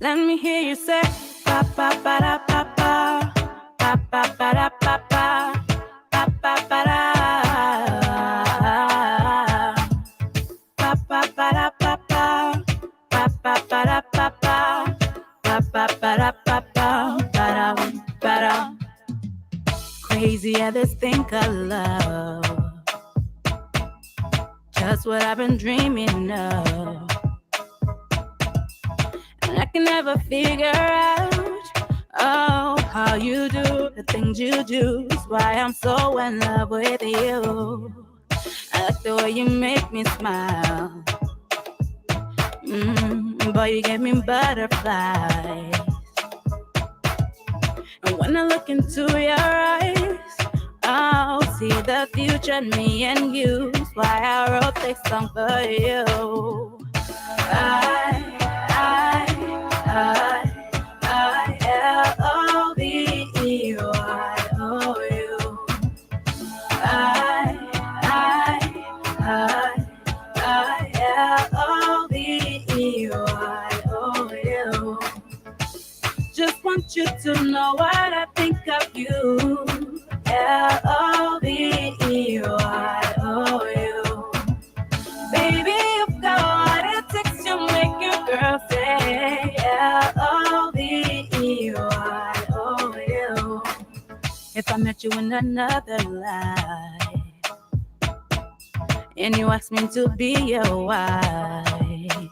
Let me hear you say ba ba ba da ba ba ba ba ba da ba ba ba ba ba da ba ba ba da ba ba ba ba ba da ba ba ba ba ba da ba ba ba da. Crazy at this thing called love, just what I've been dreaming of. And I can never figure out, oh, how you do the things you do. Is why I'm so in love with you. I like the way you make me smile. Boy, you give me butterflies. And when I look into your eyes, I'll see the future in me and you. That's why I wrote this song for you. I-L-O-V-E-Y-O-U. I-L-O-V-E-Y-O-U. Just want you to know what I think of you. L-O-V-E-Y-O-U. Baby, you've got what it takes to make your girl say L-O-V-E-Y-O-U. If I met you in another life and you asked me to be your wife,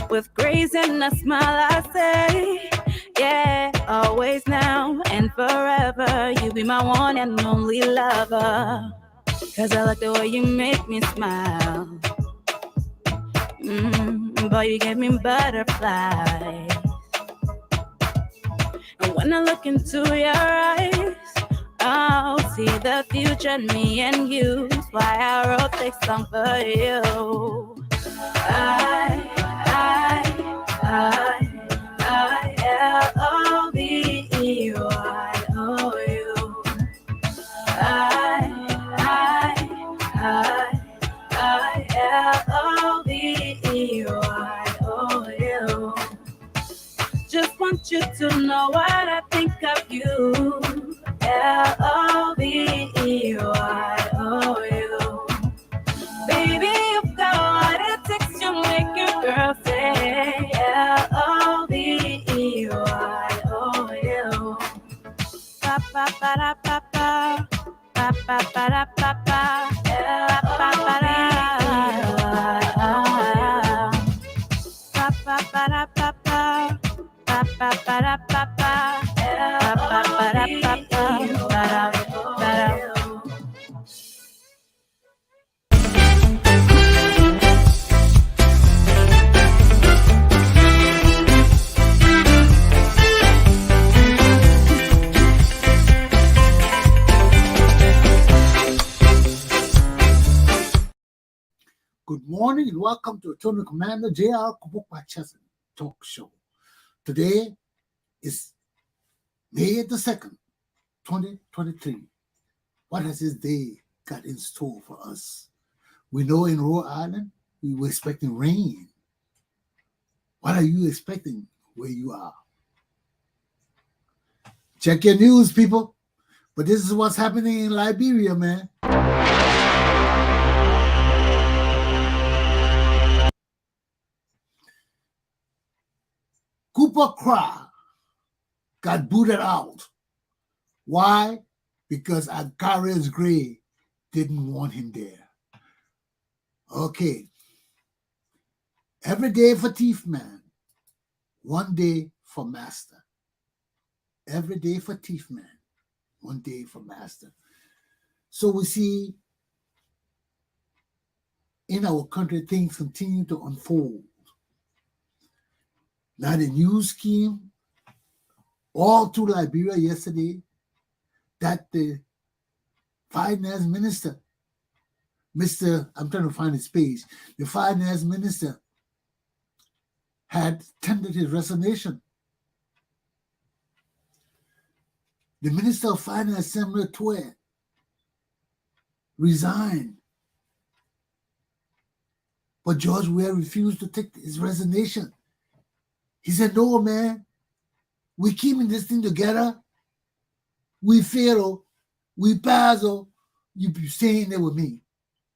with grace and a smile I say, yeah, always now and forever. You be my one and only lover. Cause I like the way you make me smile. Boy, you give me butterflies. And when I look into your eyes, I'll see the future in me and you. That's why I wrote this song for you. I-L-O-V-E-Y-O-U. I-L-O-V-E-Y-O-U. Just want you to know what I think of you. L-O-V-E-Y-O-U. Baby, you've got what it takes to make your girl say L-O-V-E-Y-O-U. Ba ba ba da ba ba ba ba ba da ba ba ba ba da ba ba ba da ba ba ba ba ba da ba ba ba ba da ba ba. Good morning and welcome to Atomic Commander Glapohkpa Chesson talk show. Today is May the 2nd, 2023. What has this day got in store for us? We know in Rhode Island we were expecting rain. What are you expecting where you are? Check your news, people. But this is what's happening in Liberia, man. Glapohkpa got booted out. Why? Because Agarius Gray didn't want him there. Okay. Every day for thief man, one day for master. Every day for thief man, one day for master. So we see in our country things continue to unfold. Now the news came all through Liberia yesterday that the finance minister, I'm trying to find his page, the finance minister had tendered his resignation. The minister of finance, Samuel Twe, resigned. But George Weah refused to take his resignation. He said, no, man, we keeping this thing together. We fail, we pass, you be staying there with me.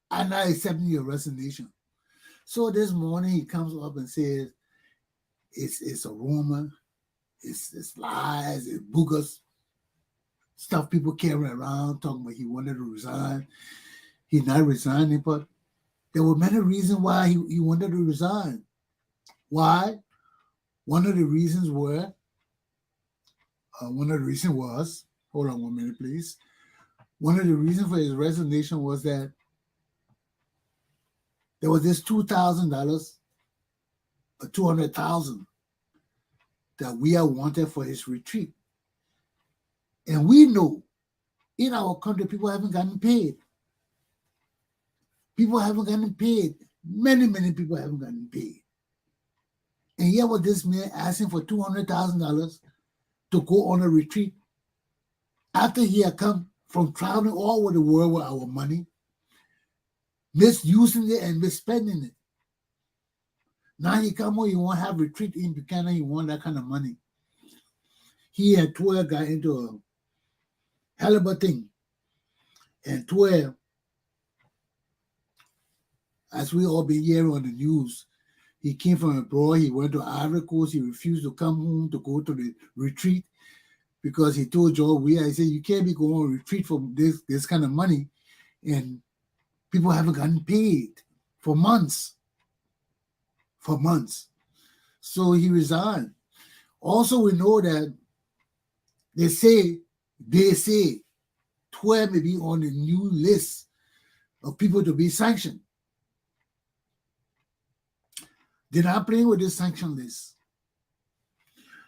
I'm not accepting your resignation. So this morning he comes up and says, it's a rumor, it's lies, it's bogus, stuff people carry around, talking about he wanted to resign. He's not resigning, but there were many reasons why he wanted to resign. Why? One of the reasons was, hold on 1 minute, please. One of the reasons for his resignation was that there was this $2,000 or $200,000 that we are wanted for his retreat. And we know in our country, people haven't gotten paid. People haven't gotten paid. Many people haven't gotten paid. And here was this man asking for $200,000 to go on a retreat after he had come from traveling all over the world with our money, misusing it and misspending it. Now he come home, he won't have retreat in Buchanan, he want that kind of money. He and 12 got into a hell of a thing. And 12, as we all been hearing on the news, he came from abroad, he went to Ivory Coast, he refused to come home to go to the retreat because he told George Weah, he said, you can't be going on a retreat for this kind of money, and people haven't gotten paid for months. So he resigned. Also, we know that they say 12 may be on the new list of people to be sanctioned. They're not playing with this sanction list.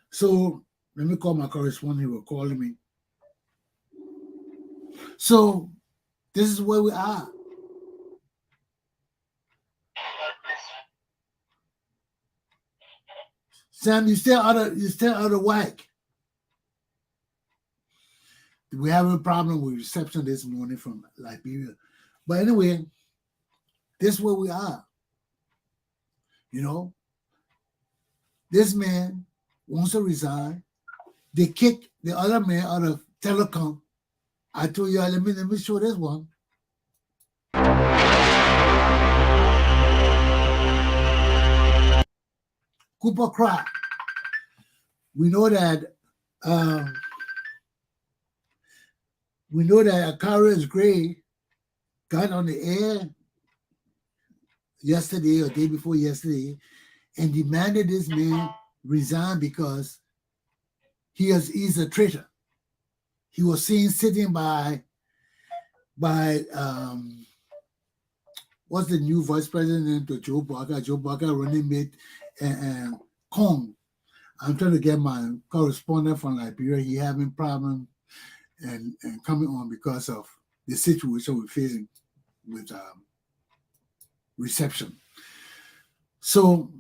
So let me call my correspondent. He was calling me. So this is where we are. Sam, you still out of whack. We have a problem with reception this morning from Liberia. But anyway, this is where we are. You know, this man wants to resign. They kick the other man out of telecom. I told you, let me show this one. Glapohkpa. We know that Akarius Gray got on the air yesterday or day before yesterday and demanded this man resign because he's a traitor. He was seen sitting by what's the new vice president of Joe Barker running mate and Kong. I'm trying to get my correspondent from Liberia. He having problem and coming on because of the situation we're facing with reception. So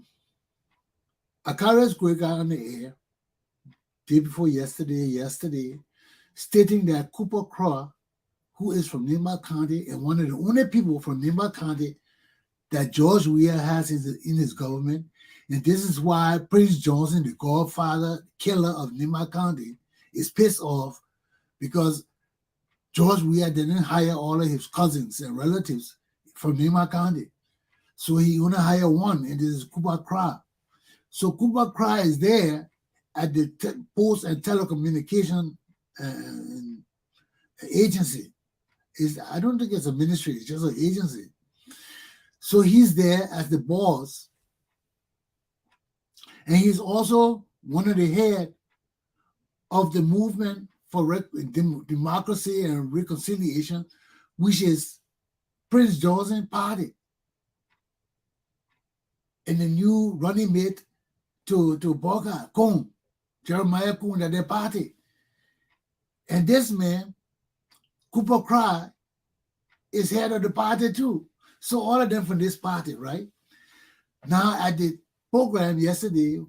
Akarius Gray got on the air day before yesterday, stating that Glapohkpa, who is from Nimba County and one of the only people from Nimba County that George Weah has in his government, and this is why Prince Johnson, the godfather, killer of Nimba County, is pissed off because George Weah didn't hire all of his cousins and relatives from Nimba County. So he only hired one, and this is Glapohkpa. So Glapohkpa is there at the Post and Telecommunication agency. I don't think it's a ministry, it's just an agency. So he's there as the boss. And he's also one of the head of the movement for democracy and reconciliation, which is Prince Johnson Party. And the new running mate to Barker, Kong, Jeremiah Kong, at their party. And this man, Glapohkpa, is head of the party too. So all of them from this party, right? Now at the program yesterday,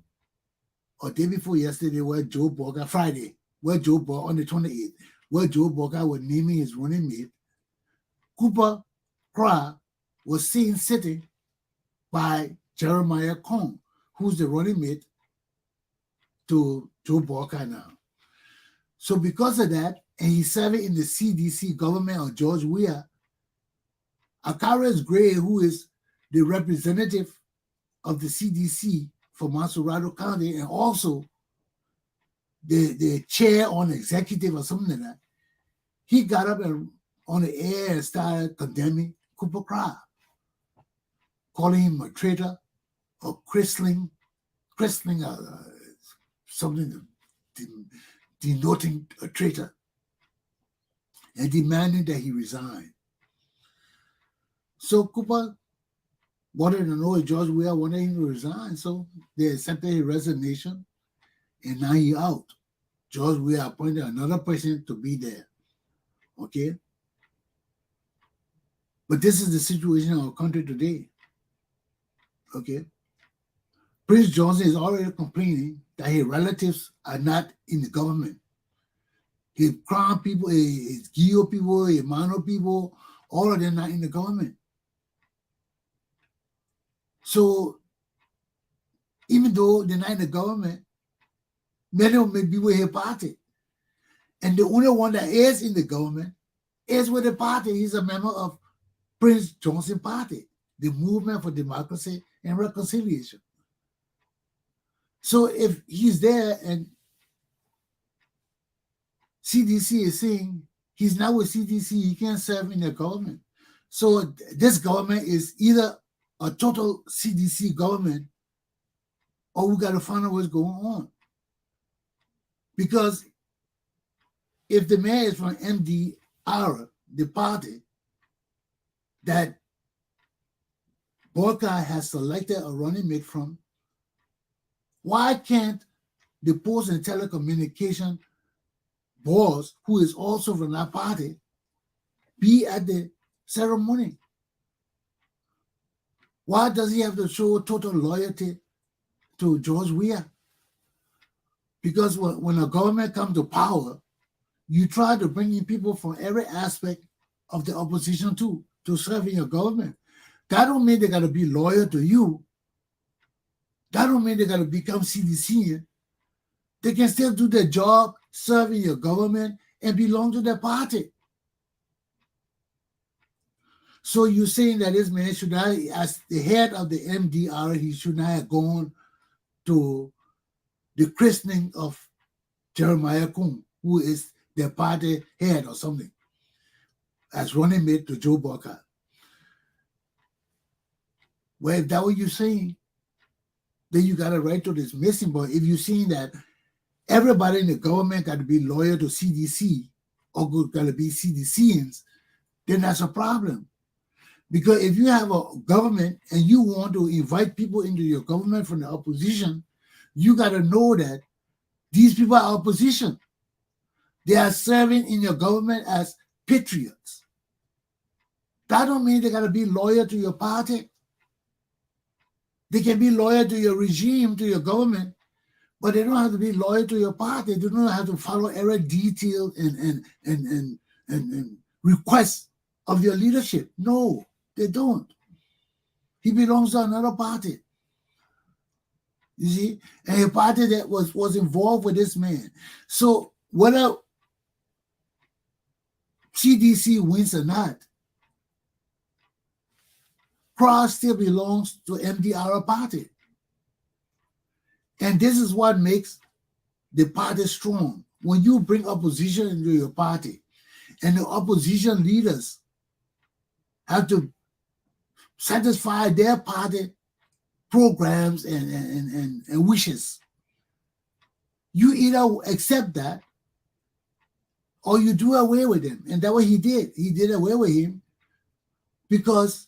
or day before yesterday, where Joe Barker, Friday, where Joe Barker, on the 28th, where Joe Barker was naming his running mate, Glapohkpa was seen sitting by Jeremiah Kong, who's the running mate to Joe Boycott now. So because of that, and he's serving in the CDC government of George Weah, Akarius Gray, who is the representative of the CDC for Monterey County and also the chair on executive or something like that, he got up and on the air and started condemning Glapohkpa, calling him a traitor or christening something denoting a traitor, and demanding that he resign. So Cooper wanted to know if George Weah wanted him to resign, so they accepted his resignation, and now he out. George Weah appointed another person to be there. Okay? But this is the situation in our country today. Okay? Prince Johnson is already complaining that his relatives are not in the government. His Crown people, his Geo people, his Mano people, all of them not in the government. So even though they're not in the government, many of them may be with his party. And the only one that is in the government is with the party. He's a member of Prince Johnson Party, the Movement for Democracy and Reconciliation. So if he's there and CDC is saying he's not with CDC, he can't serve in the government. So this government is either a total CDC government or we got to find out what's going on. Because if the man is from MDR, the party that Boycott has selected a running mate from, why can't the Post and Telecommunication boss, who is also from that party, be at the ceremony? Why does he have to show total loyalty to George Weah? Because when a government comes to power, you try to bring in people from every aspect of the opposition to serve in your government. That don't mean they got to be loyal to you. That don't mean they got to become CDC. They can still do their job, serve in your government, and belong to their party. So you're saying that this man should not, as the head of the MDR, he should not have gone to the christening of Jeremiah Kuhn, who is their party head or something, as running mate to Joe Boycott. Well, if that's what you're saying, then you got a right to dismiss him. But if you're saying that everybody in the government got to be loyal to CDC or got to be CDCians, then that's a problem. Because if you have a government and you want to invite people into your government from the opposition, you got to know that these people are opposition. They are serving in your government as patriots. That don't mean they got to be loyal to your party. They can be loyal to your regime, to your government, but they don't have to be loyal to your party. They don't have to follow every detail and request of your leadership. No, they don't. He belongs to another party. You see? And a party that was involved with this man. So whether CDC wins or not, Cross still belongs to MDR party. And this is what makes the party strong. When you bring opposition into your party, and the opposition leaders have to satisfy their party programs and wishes, you either accept that or you do away with him. And that's what he did. He did away with him because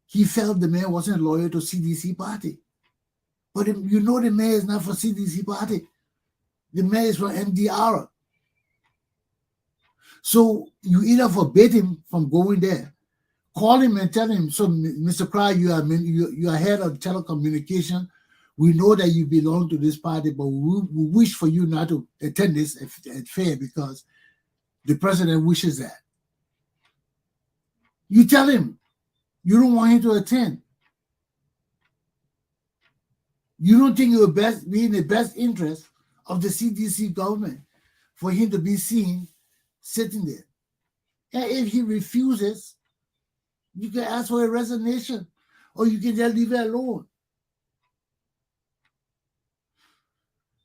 he felt the man wasn't loyal to CDC party. But you know the man is not for CDC party. The man is from MDR. So you either forbid him from going there, call him and tell him, so Mr. Cry, you are head of telecommunication. We know that you belong to this party, but we wish for you not to attend this at fair because the president wishes that. You tell him you don't want him to attend. You don't think it would be in the best interest of the CDC government for him to be seen sitting there. And if he refuses, you can ask for a resignation or you can just leave it alone.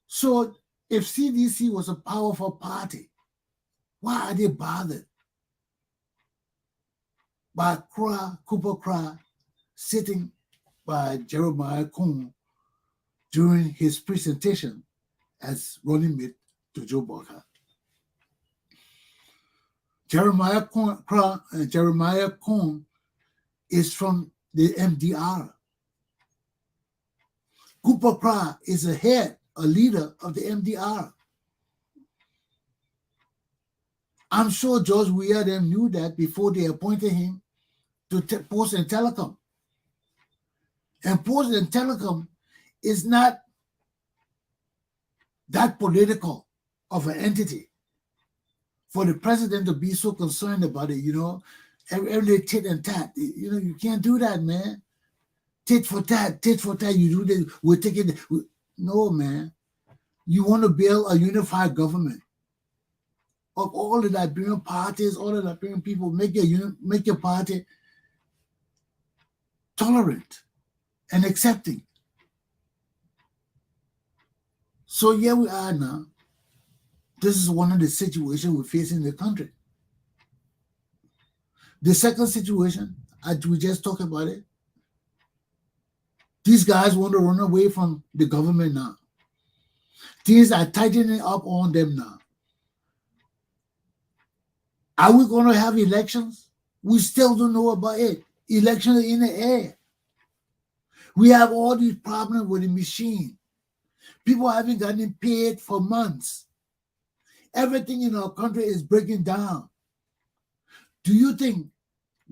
So if CDC was a powerful party, why are they bothered by Glapohkpa sitting by Jeremiah Cohn during his presentation as running mate to Joe Biden? Jeremiah Cohn is from the MDR. Glapohkpa is a leader of the MDR. I'm sure George Weah them knew that before they appointed him to Post and Telecom. And Post and Telecom is not that political of an entity for the president to be so concerned about it, every tit and tat. You can't do that, man. Tit for tat, you do this, we're taking it. No, man. You want to build a unified government of all the Liberian parties, all the Liberian people, make your party tolerant and accepting. So here we are now. This is one of the situations we're facing in the country. The second situation, we just talked about it. These guys want to run away from the government now. Things are tightening up on them now. Are we going to have elections? We still don't know about it. Elections are in the air. We have all these problems with the machine. People haven't gotten paid for months. Everything in our country is breaking down. Do you think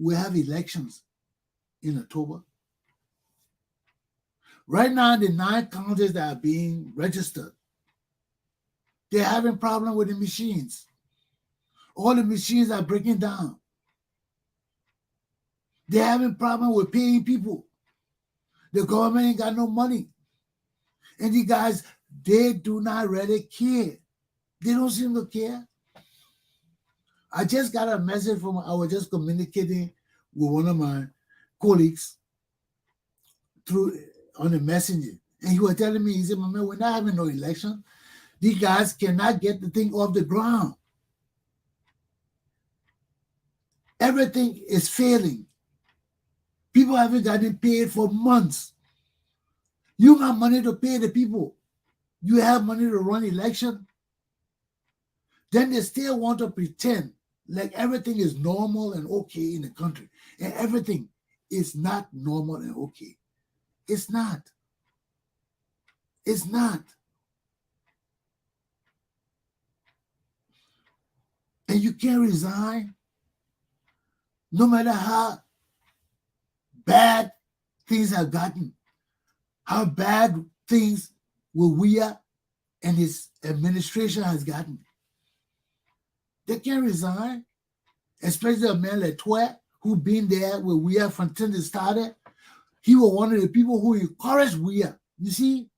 we have elections in October? Right now, the 9 counties that are being registered, they're having problems with the machines. All the machines are breaking down. They're having problems with paying people. The government ain't got no money. And these guys, they do not really care. They don't seem to care. I just got a message I was just communicating with one of my colleagues on the messenger. And he was telling me, he said, man, we're not having no election. These guys cannot get the thing off the ground. Everything is failing. People haven't gotten paid for months. You got money to pay the people. You have money to run election. Then they still want to pretend like everything is normal and okay in the country. And everything is not normal and okay. It's not. It's not. And you can't resign no matter how bad things have gotten, how bad things with Weah and his administration has gotten. They can't resign, especially a man like Twet, who been there with Weah from since it started. He was one of the people who encouraged Weah. You see?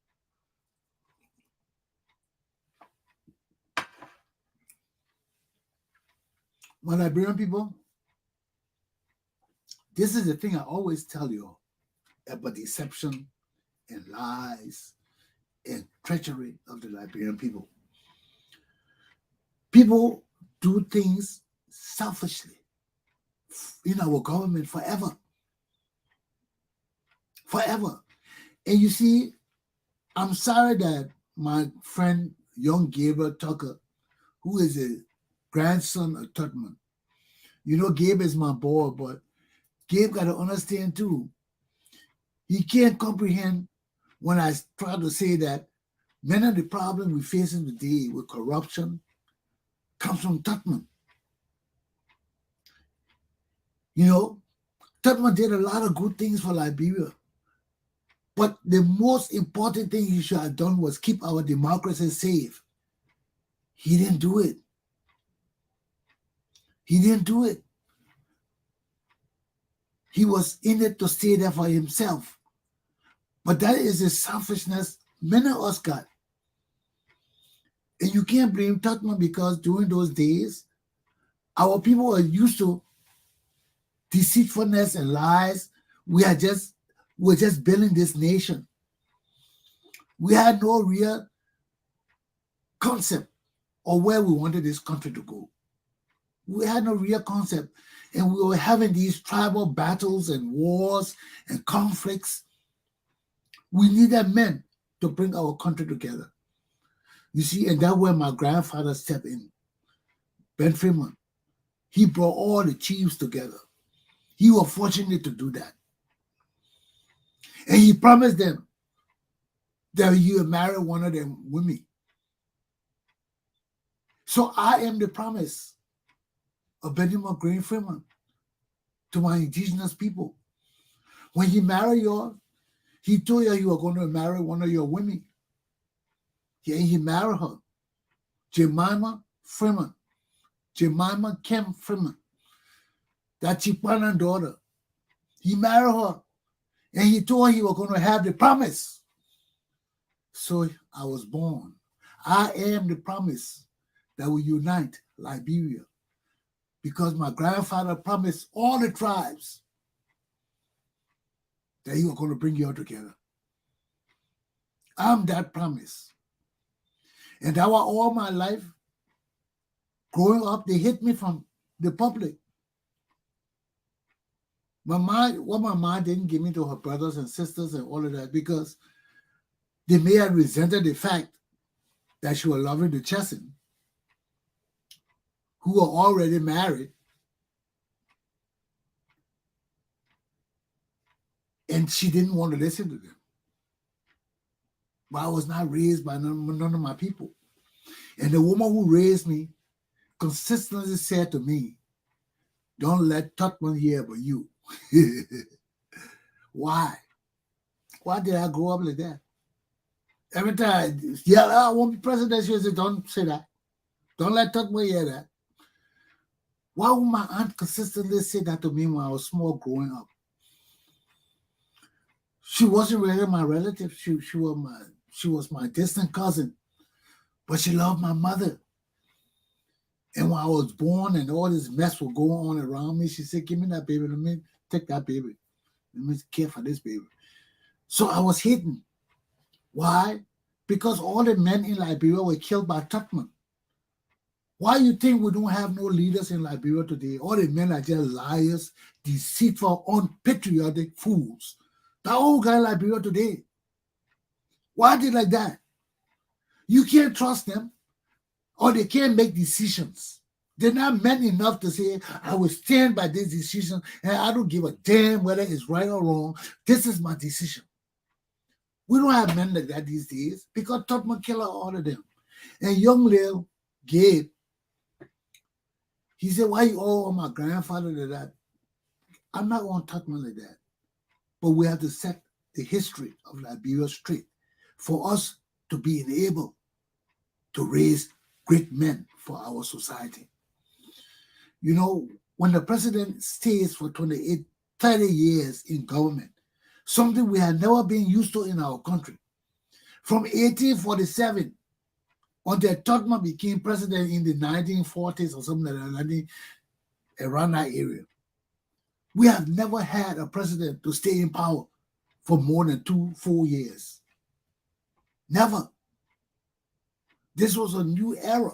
My Liberian people, this is the thing I always tell you about deception and lies and treachery of the Liberian people. People do things selfishly in our government forever. Forever. And you see, I'm sorry that my friend, young Gabriel Tucker, who is a grandson of Tutman, Gabe is my boy, but Gabe got to understand too. He can't comprehend when I try to say that many of the problems we're facing today with corruption comes from Tutman. Tutman did a lot of good things for Liberia. But the most important thing he should have done was keep our democracy safe. He didn't do it. He didn't do it. He was in it to stay there for himself. But that is the selfishness many of us got. And you can't blame Tottenham because during those days, our people were used to deceitfulness and lies. We're just building this nation. We had no real concept of where we wanted this country to go. We had no real concept. And we were having these tribal battles and wars and conflicts. We needed men to bring our country together. You see, and that's where my grandfather stepped in. Ben Freeman. He brought all the chiefs together. He was fortunate to do that. And he promised them that he would marry one of them women. So I am the promise of Benjamin Green Freeman to my indigenous people. When he married you, he told you he was going to marry one of your women. He married her, Jemima Freeman, Jemima Kemp Freeman, that Chipana daughter. He married her, and he told her he was going to have the promise. So I was born. I am the promise that will unite Liberia, because my grandfather promised all the tribes that he was going to bring you all together. I'm that promise. And that was all my life. Growing up, they hid me from the public. My mom didn't give me to her brothers and sisters and all of that, because they may have resented the fact that she was loving the Chesson, who were already married, and she didn't want to listen to them. But I was not raised by none of my people. And the woman who raised me consistently said to me, don't let Totman hear about you. Why? Why did I grow up like that? Every time, I won't be president, she said, don't say that. Don't let Totman hear that. Why would my aunt consistently say that to me when I was small growing up? She wasn't really my relative. She was my distant cousin, but she loved my mother. And when I was born and all this mess was going on around me, she said, give me that baby. Let me take that baby. Let me care for this baby. So I was hidden. Why? Because all the men in Liberia were killed by Totman. Why you think we don't have no leaders in Liberia today? All the men are just liars, deceitful, unpatriotic fools. The old guy in Liberia today. Why are they like that? You can't trust them, or they can't make decisions. They're not men enough to say, I will stand by this decision, and I don't give a damn whether it's right or wrong. This is my decision. We don't have men like that these days, because Totman killed all of them. And young little Gabe, he said, why you all on my grandfather like that? I'm not going to Totman like that. But we have to set the history of Liberia straight for us to be enabled to raise great men for our society. You know, when the president stays for 30 years in government, something we had never been used to in our country, from 1847 until Totman became president in the 1940s or something like that, around that area, we have never had a president to stay in power for more than 2 full years. Never. This was a new era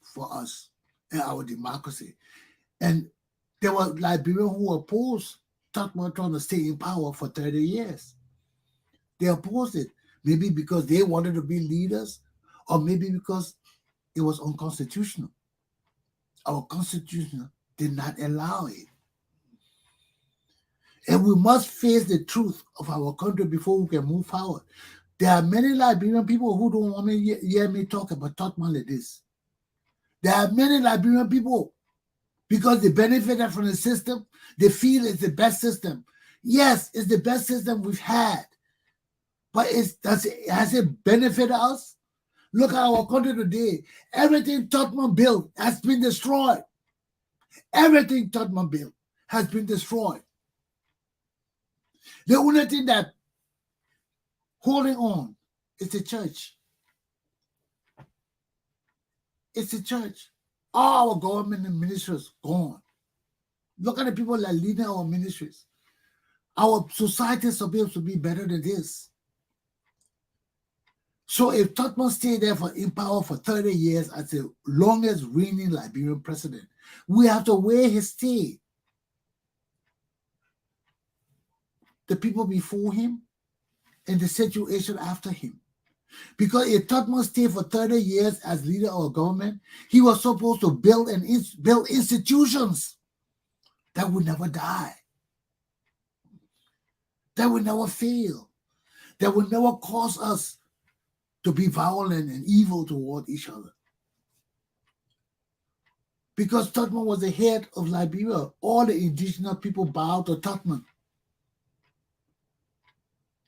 for us and our democracy. And there were Liberians who opposed Totman trying to stay in power for 30 years. They opposed it, maybe because they wanted to be leaders, or maybe because it was unconstitutional. Our constitution did not allow it. And we must face the truth of our country before we can move forward. There are many Liberian people who don't want to hear me talk about Totman like this. There are many Liberian people, because they benefited from the system, they feel it's the best system. Yes, it's the best system we've had. But has it benefited us? Look at our country today. Everything Totman built has been destroyed. Everything Totman built has been destroyed. The only thing that holding on is the church. It's the church. All our government and ministries gone. Look at the people that lead our ministries. Our society is supposed to be better than this. So if Totman stayed there in power for 30 years as the longest reigning Liberian president, we have to weigh his stay. The people before him and the situation after him. Because if Totman stayed for 30 years as leader of our government, he was supposed to build institutions that would never die, that would never fail, that would never cause us to be violent and evil toward each other. Because Totman was the head of Liberia, all the indigenous people bowed to Totman.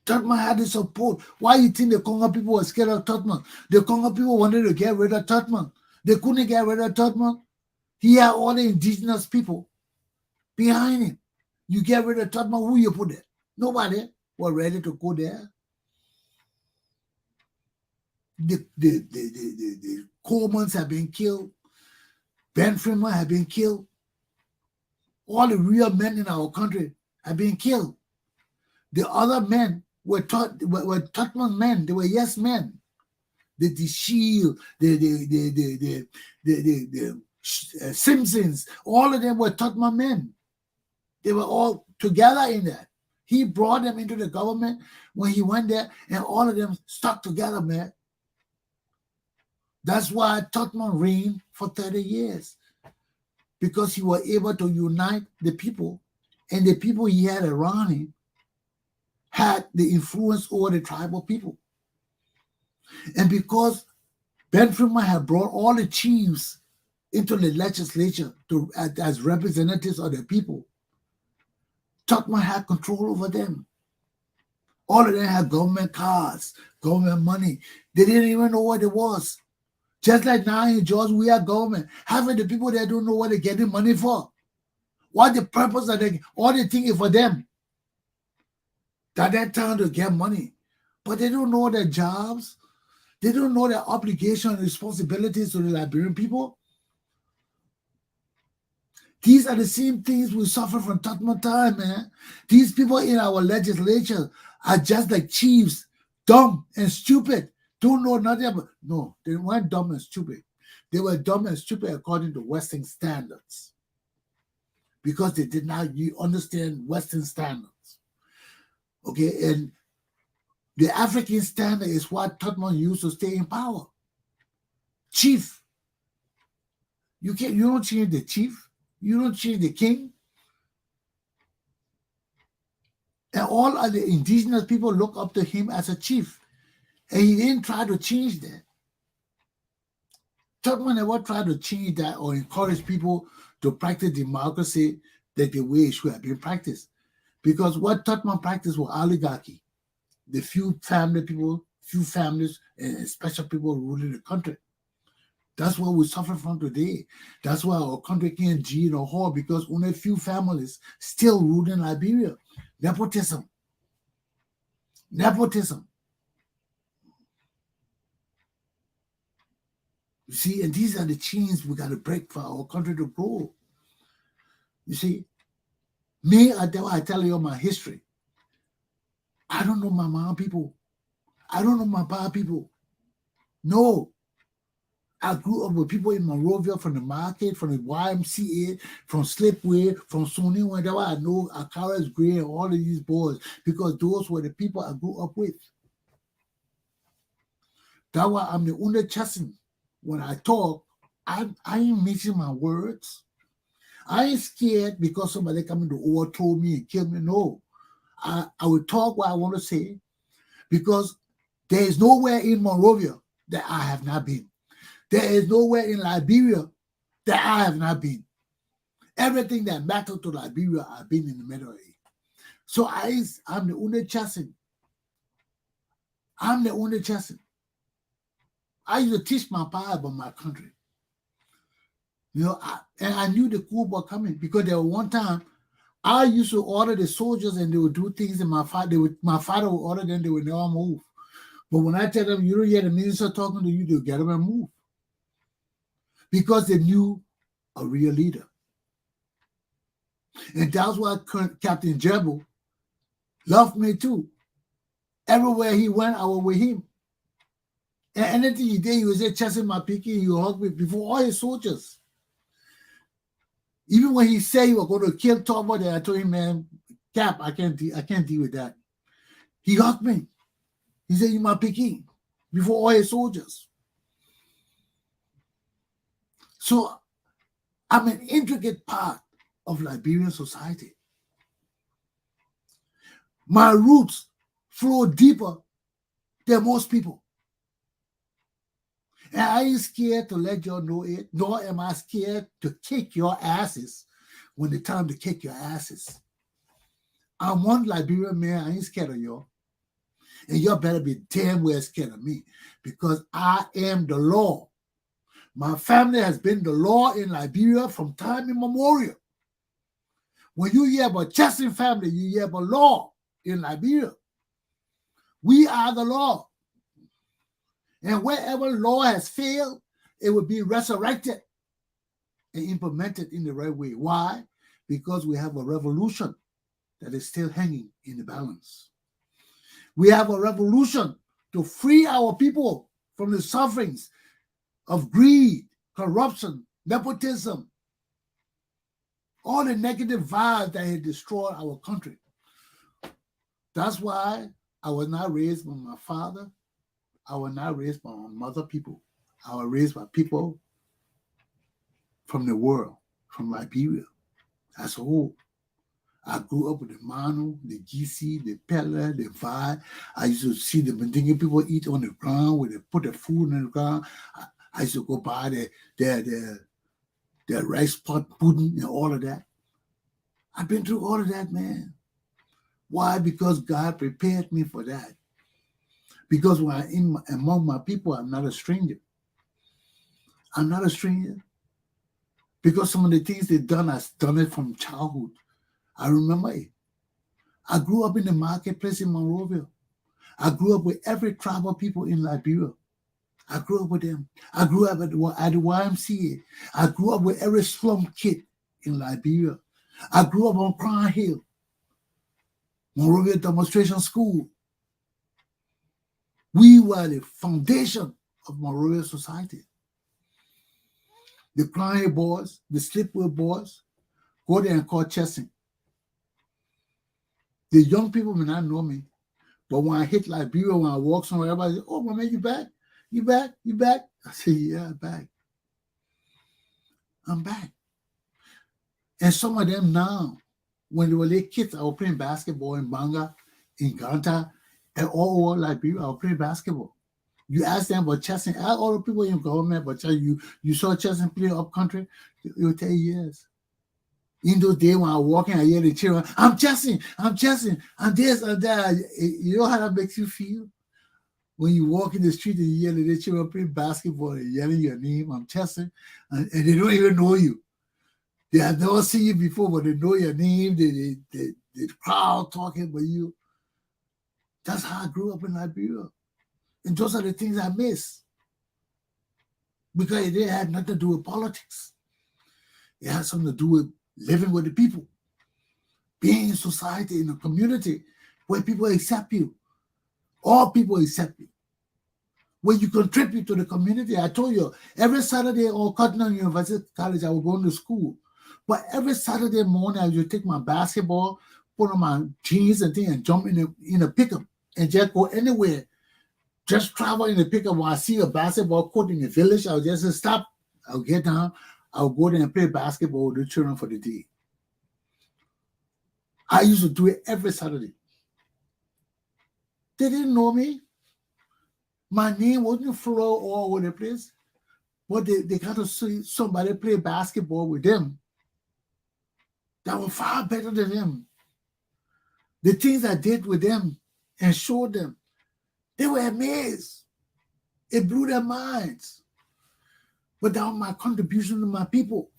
Totman had the support. Why you think the Congo people were scared of Totman? The Congo people wanted to get rid of Totman. They couldn't get rid of Totman. He had all the indigenous people behind him. You get rid of Totman, who you put there? Nobody was ready to go there. The Colemans have been killed. Ben Freeman have been killed. All the real men in our country have been killed. The other men were Totman men. They were yes men. The Shield, the Simpsons, all of them were Totman men. They were all together in that. He brought them into the government when he went there, and all of them stuck together, man. That's why Totman reigned for 30 years, because he was able to unite the people, and the people he had around him had the influence over the tribal people. And because Ben Freeman had brought all the chiefs into the legislature as representatives of the people, Totman had control over them. All of them had government cars, government money. They didn't even know what it was. Just like now in Georgia, we have government. Half of the people there don't know what they're getting money for. What the purpose of they all they think is for them. That time to get money. But they don't know their jobs. They don't know their obligation and responsibilities to the Liberian people. These are the same things we suffer from Totman time, man. These people in our legislature are just like chiefs, dumb and stupid, don't know nothing about. No, they weren't dumb and stupid. They were dumb and stupid according to Western standards, because they did not understand Western standards. Okay, and the African standard is what Totman used to stay in power. Chief. You don't change the chief. You don't change the king. And all of the indigenous people look up to him as a chief. And he didn't try to change that. Totman never tried to change that or encourage people to practice democracy that the way it should have been practiced. Because what Totman practiced was oligarchy. The few families, and special people ruling the country. That's what we suffer from today. That's why our country can't G in a hole, because only a few families still rule in Liberia. Nepotism. Nepotism. You see, and these are the chains we got to break for our country to grow. You see, me, I tell you my history. I don't know my mom people. I don't know my pa people. No. I grew up with people in Monrovia, from the market, from the YMCA, from Slipway, from Sony, whenever I know Akara's Gray and all of these boys, because those were the people I grew up with. That's why I'm the only Chesson. When I talk, I ain't mixing my words. I ain't scared because somebody coming to overthrow me and kill me. No. I will talk what I want to say, because there is nowhere in Monrovia that I have not been. There is nowhere in Liberia that I have not been. Everything that mattered to Liberia, I've been in the Middle East. So I'm the only Chesson. I'm the only Chesson. I used to teach my pa about my country. You know, and I knew the coup was coming, because there was one time I used to order the soldiers and they would do things, and my father would order them, they would never move. But when I tell them, you don't hear the minister talking to you, they'll get up and move. because they knew a real leader. And that's why Captain Jebel loved me too. Everywhere he went, I was with him. And anything he did, he was there chasing my picky, he would hug me before all his soldiers. Even when he said he was going to kill Talbot, I told him, man, Cap, I can't deal with that. He hugged me. He said, "You my picky," before all his soldiers. So I'm an intricate part of Liberian society. My roots flow deeper than most people. And I ain't scared to let y'all know it, nor am I scared to kick your asses when it's time to kick your asses. I'm one Liberian man, I ain't scared of y'all. And y'all better be damn well scared of me because I am the law. My family has been the law in Liberia from time immemorial. When you hear about Chesson family, you hear about law in Liberia. We are the law. And wherever law has failed, it will be resurrected and implemented in the right way. Why? Because we have a revolution that is still hanging in the balance. We have a revolution to free our people from the sufferings of greed, corruption, nepotism, all the negative vibes that had destroyed our country. That's why I was not raised by my father. I was not raised by my mother people. I was raised by people from the world, from Liberia as a whole. I grew up with the Manu, the GC, the Pella, the Vi. I used to see the Mandinga people eat on the ground where they put the food on the ground. I used to go buy their rice pot pudding and all of that. I've been through all of that, man. Why? Because God prepared me for that. Because when I'm among my people, I'm not a stranger. I'm not a stranger. Because some of the things they've done, I've done it from childhood. I remember it. I grew up in the marketplace in Monrovia. I grew up with every tribal people in Liberia. I grew up with them. I grew up at the YMCA. I grew up with every slum kid in Liberia. I grew up on Crown Hill, Monrovia Demonstration School. We were the foundation of Monrovia society. The Crown Hill boys, the Slipway boys, go there and call Chesson. The young people may not know me, but when I hit Liberia, when I walk somewhere, everybody says, "Oh, my man, you back? You back? You back?" I say, "Yeah, I'm back. I'm back." And some of them now, when they were little kids, I was playing basketball in Banga, in Ganta, and all over Liberia, I was playing basketball. You ask them about Chesson, ask all the people in government, but you saw Chesson play up country, they will tell you yes. In those days when I was walking, I hear the children, I'm Chesson, I'm this, I'm that. You know how that makes you feel? When you walk in the street and you hear the children playing basketball and yelling your name, I'm Chesson, and they don't even know you. They have never seen you before, but they know your name, the crowd talking about you. That's how I grew up in Liberia. And those are the things I miss. Because it didn't have nothing to do with politics. It had something to do with living with the people. Being in society, in a community where people accept you. All people accept you. Where you contribute to the community. I told you, every Saturday on Cotton University College, I was going to school. But every Saturday morning, I would take my basketball, put on my jeans and thing, and jump in a pickup and just go anywhere. Just travel in the pickup. When I see a basketball court in the village, I'll just stop. I'll get down. I'll go there and play basketball with the children for the day. I used to do it every Saturday. They didn't know me. My name wasn't flow all over the place. But they got to see somebody play basketball with them that were far better than them. The things I did with them and showed them, they were amazed. It blew their minds. But that was my contribution to my people.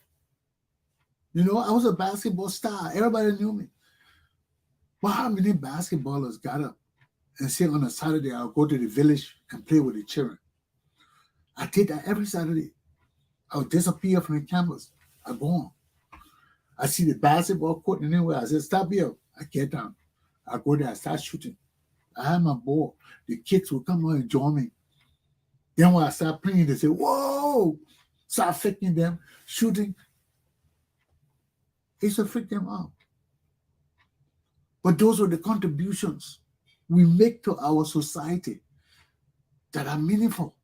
You know, I was a basketball star. Everybody knew me. But how many basketballers got up and said on a Saturday, I'll go to the village and play with the children? I did that every Saturday. I'll disappear from the campus. I'm gone. I see the basketball court anywhere. I said, stop here. I get down. I go there. I start shooting. I have my ball. The kids will come out and join me. Then when I start playing, they say, whoa! Start faking them, shooting. It's to freak them out. But those are the contributions we make to our society that are meaningful.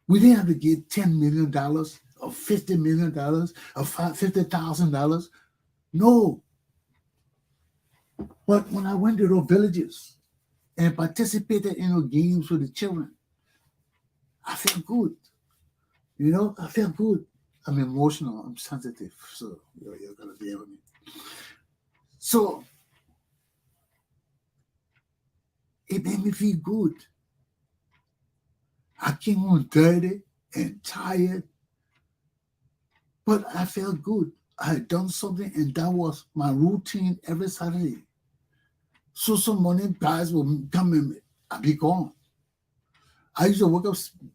We didn't have to get $10 million or $50 million or $50,000. No. But when I went to those villages and participated in those games with the children, I felt good. I felt good. I'm emotional. I'm sensitive. So you're going to bear with me. So it made me feel good. I came home dirty and tired, but I felt good. I had done something, and that was my routine every Saturday. So some morning guys will come and I'll be gone. I used to wake up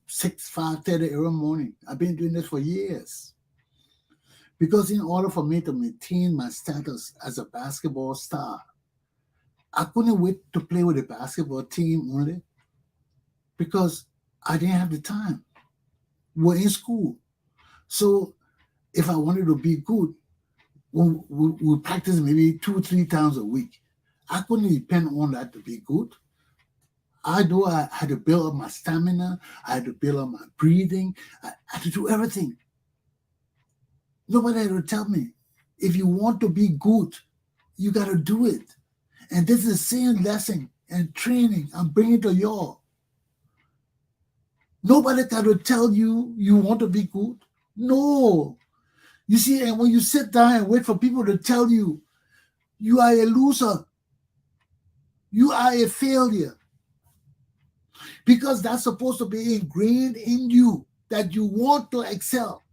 5:30 every morning. I've been doing this for years. Because in order for me to maintain my status as a basketball star, I couldn't wait to play with the basketball team only because I didn't have the time. We're in school. So if I wanted to be good, we practice maybe 2-3 times a week. I couldn't depend on that to be good. I had to build up my stamina. I had to build up my breathing. I had to do everything. Nobody had to tell me, if you want to be good, you got to do it. And this is the same lesson and training I'm bringing to y'all. Nobody got to tell you want to be good. No. You see, and when you sit down and wait for people to tell you, you are a loser. You are a failure. Because that's supposed to be ingrained in you that you want to excel.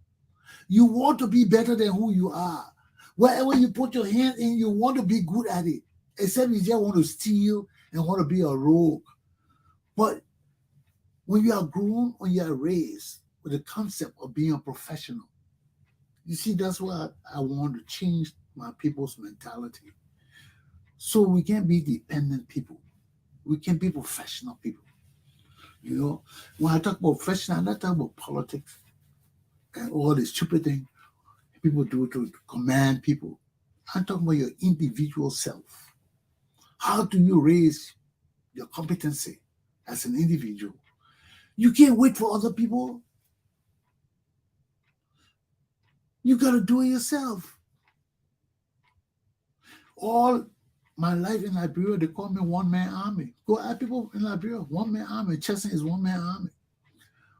You want to be better than who you are. Wherever you put your hand in, you want to be good at it. Except you just want to steal and want to be a rogue. But when you are grown, when you are raised with the concept of being a professional, you see, that's why I want to change my people's mentality. So we can't be dependent people. We can be professional people. When I talk about professional, I'm not talking about politics and all the stupid thing people do to command people. I'm talking about your individual self. How do you raise your competency as an individual? You can't wait for other people. You got to do it yourself. All my life in Liberia, they call me one-man army. Go ask people in Liberia, one-man army. Chesson is one-man army.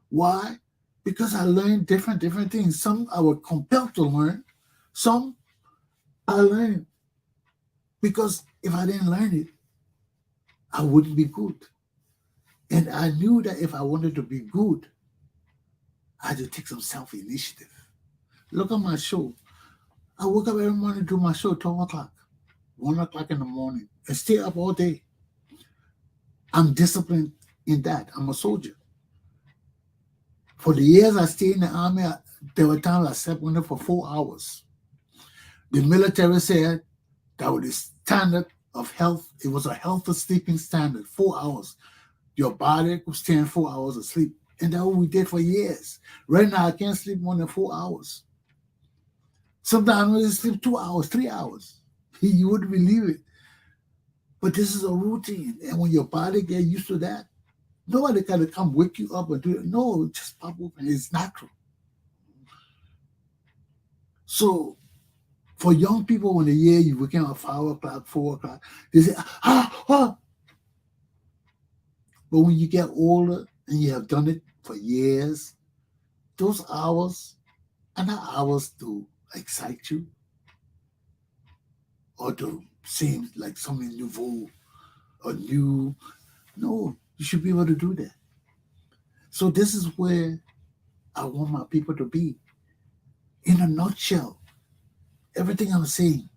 Why? Because I learned different things. Some I was compelled to learn. Some I learned because if I didn't learn it, I wouldn't be good. And I knew that if I wanted to be good, I had to take some self-initiative. Look at my show. I wake up every morning to do my show 12 o'clock, 1 o'clock in the morning, and stay up all day. I'm disciplined in that. I'm a soldier. For the years I stayed in the army, there were times I slept under for 4 hours. The military said that was the standard of health. It was a healthy sleeping standard, 4 hours. Your body could stand 4 hours of sleep. And that's what we did for years. Right now, I can't sleep more than 4 hours. Sometimes I sleep 2 hours, 3 hours. You wouldn't believe it. But this is a routine. And when your body gets used to that, nobody can come wake you up and do it. No, it just pop up and it's natural. So for young people, when they hear you waking up at 5 o'clock, 4 o'clock, they say, ah. But when you get older and you have done it for years, those hours are not hours to excite you or to seem like something nouveau or new. No, you should be able to do that. So this is where I want my people to be. In a nutshell, everything I'm saying,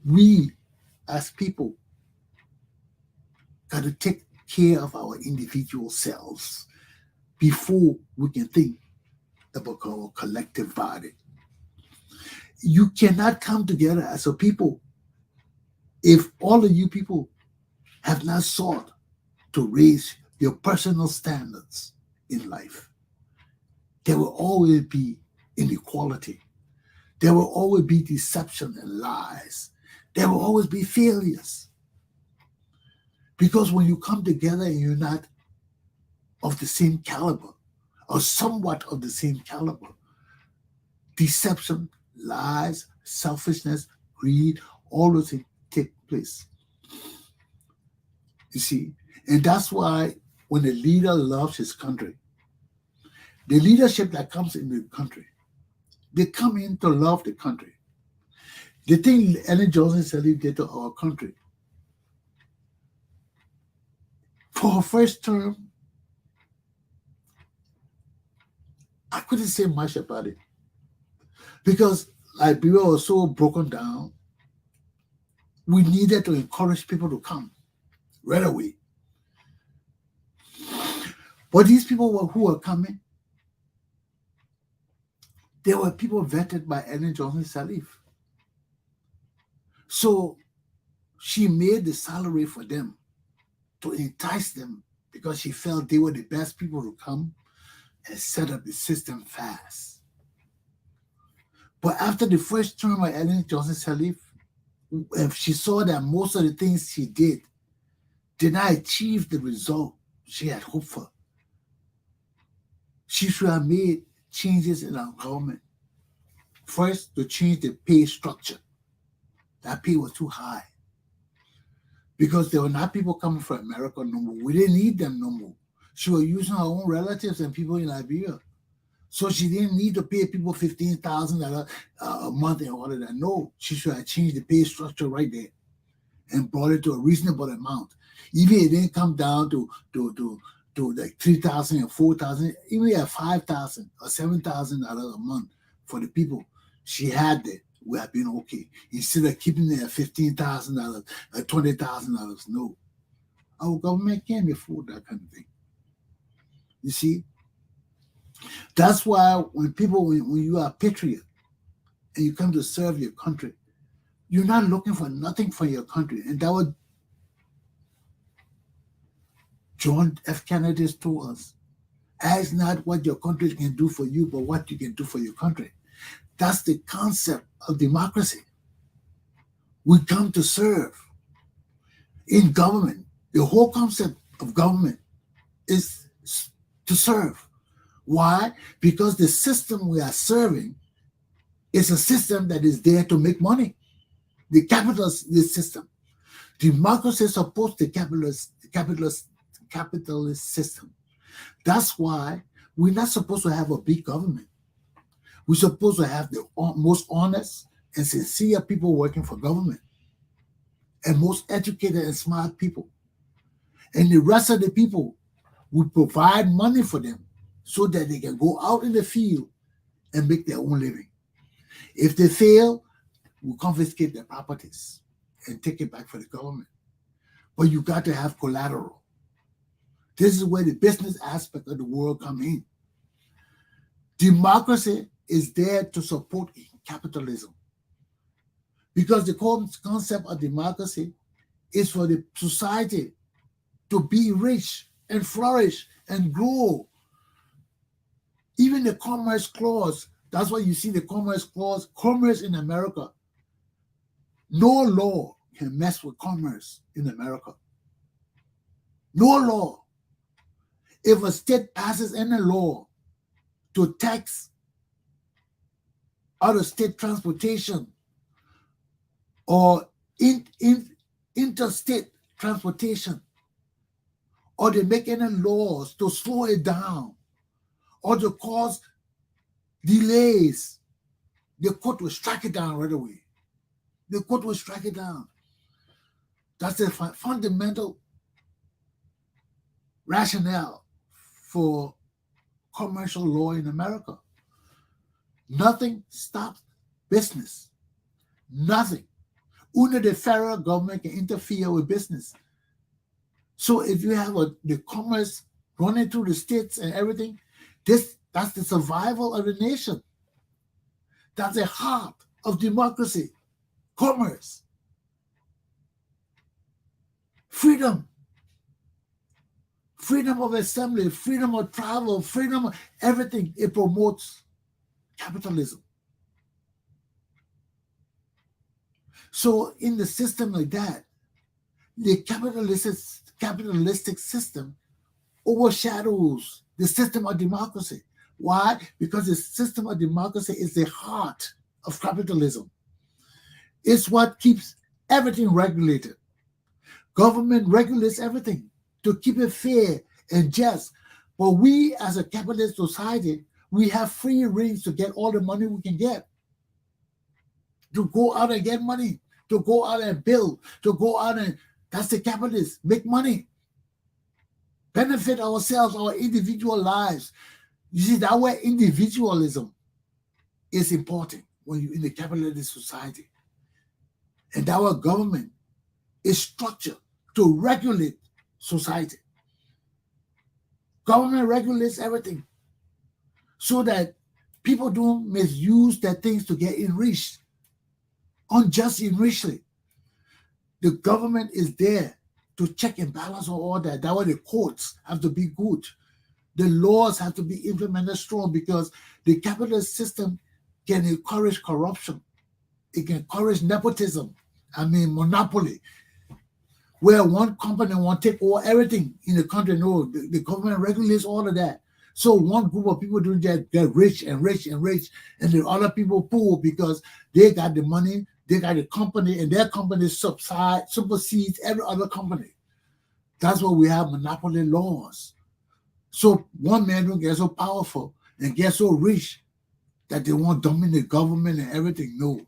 we as people got to take care of our individual selves. before we can think about our collective body. You cannot come together as a people if all of you people have not sought to raise your personal standards in life. There will always be inequality. There will always be deception and lies. There will always be failures. Because when you come together and you're not of the same caliber or somewhat of the same caliber, deception, lies, selfishness, greed, all those things take place. You see, and that's why when a leader loves his country, the leadership that comes in the country, they come in to love the country. The thing Ellen Johnson Sirleaf did to our country, for her first term, I couldn't say much about it because Liberia was so broken down. We needed to encourage people to come right away. But these people who were coming, they were people vetted by Ellen Johnson Sirleaf. So she made the salary for them to entice them because she felt they were the best people to come and set up the system fast. But after the first term of Ellen Johnson Sirleaf, she saw that most of the things she did not achieve the result she had hoped for. She should have made changes in our government. First, to change the pay structure. That pay was too high. Because there were not people coming from America no more. We didn't need them no more. She was using her own relatives and people in Liberia. So she didn't need to pay people $15,000 a month in order to know. She should have changed the pay structure right there and brought it to a reasonable amount. Even if it didn't come down to like $3,000 and $4,000, even at $5,000 or $7,000 a month for the people she had there, would have been okay. Instead of keeping it at $15,000 or $20,000, no. Our government can't afford that kind of thing. You see? That's why when you are a patriot and you come to serve your country, you're not looking for nothing for your country. And that was John F. Kennedy told us. Ask not what your country can do for you, but what you can do for your country. That's the concept of democracy. We come to serve. In government, the whole concept of government is to serve. Why? Because the system we are serving is a system that is there to make money. The capitalist system. Democracy supports the capitalist system. That's why we're not supposed to have a big government. We're supposed to have the most honest and sincere people working for government and most educated and smart people. And the rest of the people, we provide money for them so that they can go out in the field and make their own living. If they fail, we confiscate their properties and take it back for the government. But you got to have collateral. This is where the business aspect of the world come in. Democracy is there to support capitalism. Because the concept of democracy is for the society to be rich and flourish and grow. Even the Commerce Clause, that's why you see the Commerce Clause, commerce in America. No law can mess with commerce in America. No law. If a state passes any law to tax out-of-state transportation or interstate transportation, or they make any laws to slow it down or to cause delays, the court will strike it down right away. The court will strike it down. That's the fundamental rationale for commercial law in America. Nothing stops business. Nothing. Only the federal government can interfere with business. So if you have the Commerce running through the states and everything. That's the survival of the nation. That's the heart of democracy, commerce, freedom, freedom of assembly, freedom of travel, freedom of everything. It promotes capitalism. So in the system like that, the capitalistic system overshadows the system of democracy. Why? Because the system of democracy is the heart of capitalism. It's what keeps everything regulated. Government regulates everything to keep it fair and just. But we, as a capitalist society, we have free reins to get all the money we can get, to go out and get money, to go out and build, to go out and, that's the capitalists, make money, benefit ourselves, our individual lives. You see, that way individualism is important when you're in the capitalist society. And our government is structured to regulate society. Government regulates everything so that people don't misuse their things to get enriched, unjust enrichment. The government is there to check and balance on all that. That's why the courts have to be good. The laws have to be implemented strong, because the capitalist system can encourage corruption. It can encourage nepotism. Monopoly, where one company want to take over everything in the country. No, the government regulates all of that. So one group of people doing that get rich and rich and rich, and the other people poor because they got the money, they got the company, and their company supersedes every other company. That's why we have monopoly laws. So one man don't get so powerful and get so rich that they want to dominate the government and everything. No.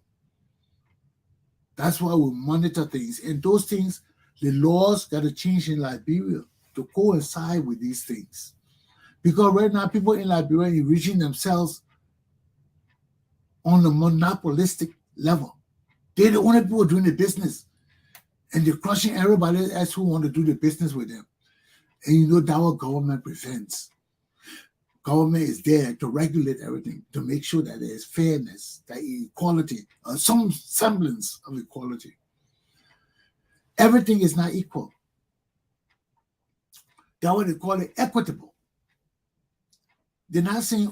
That's why we monitor things. And those things, the laws got to change in Liberia to coincide with these things. Because right now, people in Liberia are enriching themselves on a monopolistic level. They're the only people doing the business. And they're crushing everybody else who want to do the business with them. And you know that what government prevents. Government is there to regulate everything, to make sure that there's fairness, that equality, or some semblance of equality. Everything is not equal. That's what they call it equitable. They're not saying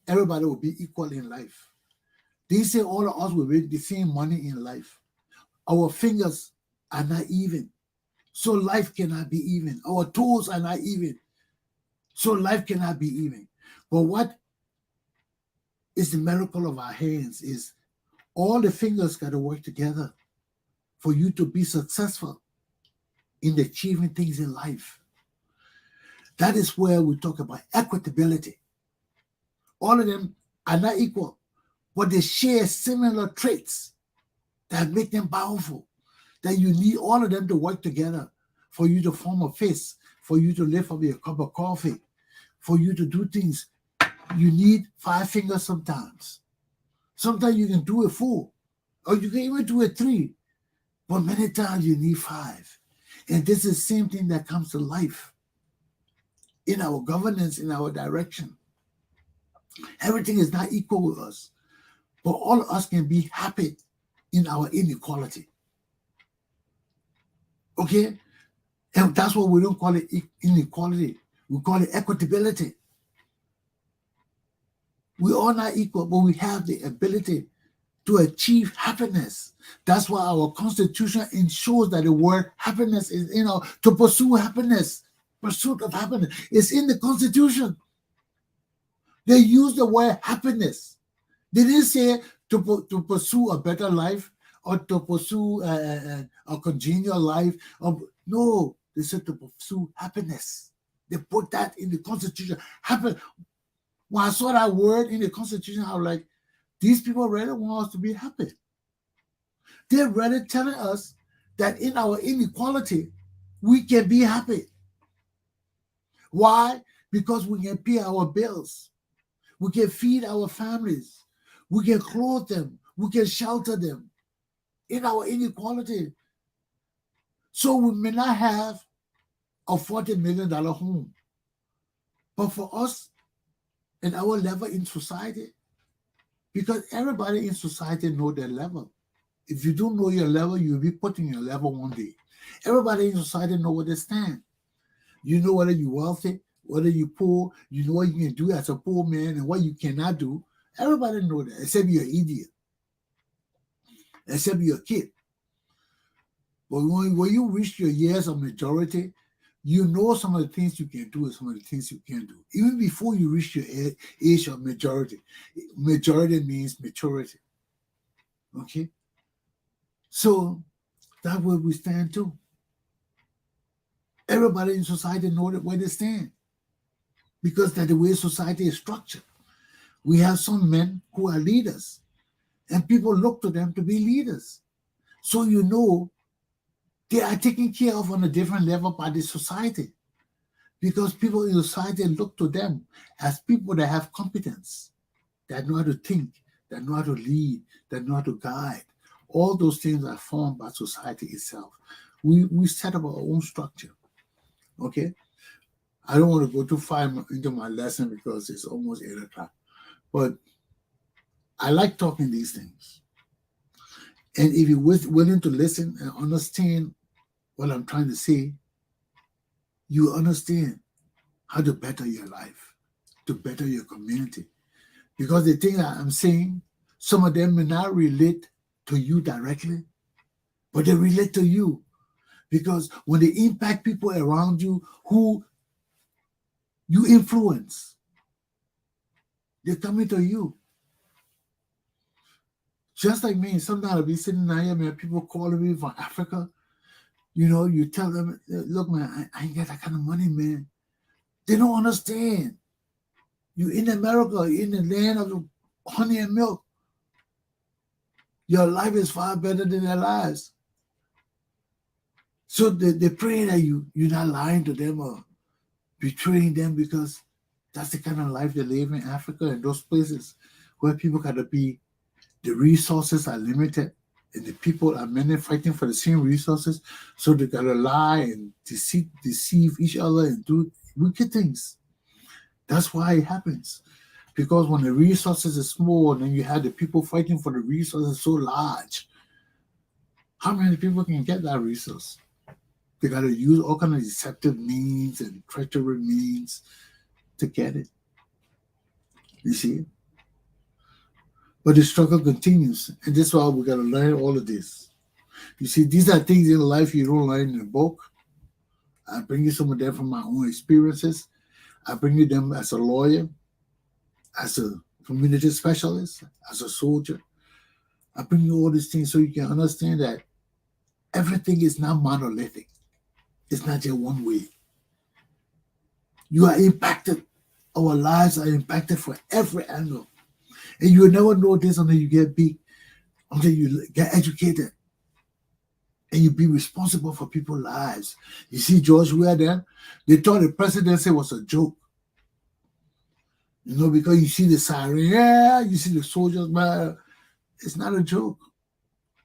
everybody will be equal in life. They say all of us will make the same money in life. Our fingers are not even, so life cannot be even. Our toes are not even, so life cannot be even. But what is the miracle of our hands is all the fingers got to work together for you to be successful in achieving things in life. That is where we talk about equitability. All of them are not equal, but they share similar traits that make them powerful, that you need all of them to work together for you to form a fist, for you to lift up your cup of coffee, for you to do things. You need 5 fingers sometimes. Sometimes you can do it 4, or you can even do it 3, but many times you need 5. And this is the same thing that comes to life in our governance, in our direction. Everything is not equal with us, but all of us can be happy in our inequality. Okay? And that's why we don't call it inequality. We call it equitability. We are not equal, but we have the ability to achieve happiness. That's why our Constitution ensures that the word happiness is, to pursue happiness, pursuit of happiness is in the Constitution. They use the word happiness. They didn't say to pursue a better life or to pursue a congenial life. No, they said to pursue happiness. They put that in the Constitution. When I saw that word in the Constitution, I was like, these people really want us to be happy. They're really telling us that in our inequality, we can be happy. Why? Because we can pay our bills. We can feed our families. We can clothe them. We can shelter them in our inequality. So we may not have a $40 million home, But for us and our level in society, because everybody in society know their level. If you don't know your level, you'll be putting your level one day. Everybody in society know where they stand. You know whether you're wealthy, whether you're poor, you know what you can do as a poor man and what you cannot do. Everybody know that, except you're an idiot, except you're a kid. But when you reach your years of majority, you know some of the things you can do and some of the things you can't do. Even before you reach your age of majority. Majority means maturity. Okay? So that's where we stand too. Everybody in society know where they stand because that's the way society is structured. We have some men who are leaders and people look to them to be leaders. So you know they are taken care of on a different level by the society because people in society look to them as people that have competence, that know how to think, that know how to lead, that know how to guide. All those things are formed by society itself. We set up our own structure. Okay? I don't want to go too far into my lesson because it's almost 8 o'clock. But I like talking these things. And if you're willing to listen and understand what I'm trying to say, you understand how to better your life, to better your community. Because the thing that I'm saying, some of them may not relate to you directly, but they relate to you. Because when they impact people around you who you influence, they're coming to you. Just like me, sometimes I'll be sitting there, man, people calling me from Africa. You know, you tell them, look, man, I ain't got that kind of money, man. They don't understand. You in America, in the land of honey and milk. Your life is far better than their lives. So they pray that you're not lying to them or betraying them because that's the kind of life they live in Africa and those places where people got to be, the resources are limited and the people are many fighting for the same resources. So they got to lie and deceive each other and do wicked things. That's why it happens. Because when the resources are small and then you have the people fighting for the resources so large, how many people can get that resource? They got to use all kind of deceptive means and treacherous means to get it. You see? But the struggle continues. And that's why we got to learn all of this. You see, these are things in life you don't learn in a book. I bring you some of them from my own experiences. I bring you them as a lawyer, as a community specialist, as a soldier. I bring you all these things so you can understand that everything is not monolithic. It's not just one way. You are impacted. Our lives are impacted from every angle. And you'll never know this until you get big, until you get educated. And you be responsible for people's lives. You see George Weah then? They thought the presidency was a joke. You know, because you see the siren, yeah, you see the soldiers, man. It's not a joke.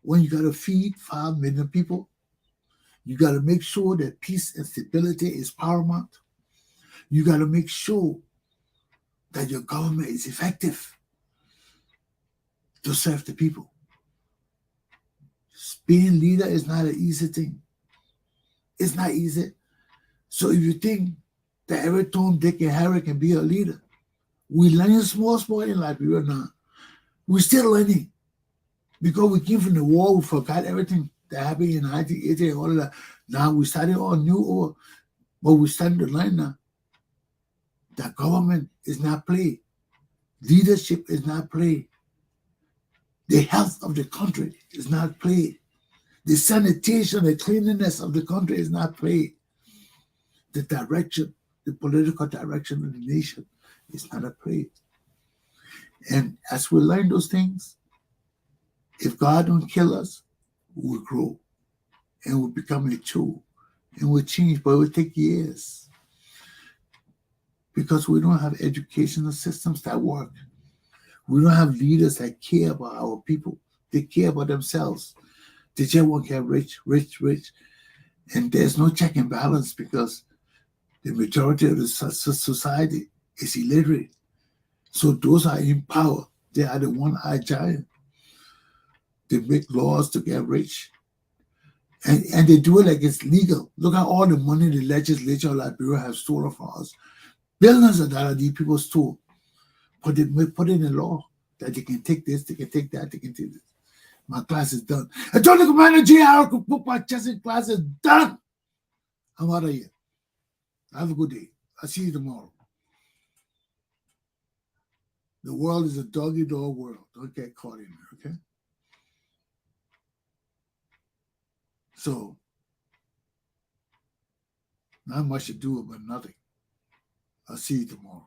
When you got to feed 5 million people, you got to make sure that peace and stability is paramount. You got to make sure that your government is effective to serve the people. Being leader is not an easy thing. It's not easy. So if you think that every Tom, Dick, and Harry can be a leader, we learn small in Liberia now. We're still learning. Because we came from the war, we forgot everything that happened in 1980 and all of that. Now we started all new, but we're starting to learn now that government is not play. Leadership is not play. The health of the country is not play. The sanitation, the cleanliness of the country is not play. The direction, the political direction of the nation is not a play. And as we learn those things, if God don't kill us, we'll grow and we'll become mature and we'll change, but it will take years because we don't have educational systems that work. We don't have leaders that care about our people. They care about themselves. They just want to get rich. And there's no check and balance because The majority of the society is illiterate. So those are in power. They are the one-eyed giant. They make laws to get rich. And they do it like it's legal. Look at all the money the legislature of Liberia have stolen from us. Billions of dollars these people stole. But they put in a law that they can take this, they can take that, they can take this. My class is done. Attorney Commander J.R. Glapohkpa Chesson class is done. I'm out of here. Have a good day. I'll see you tomorrow. The world is a doggy-dog world. Don't get caught in there, okay? So, not much to do about nothing. I'll see you tomorrow.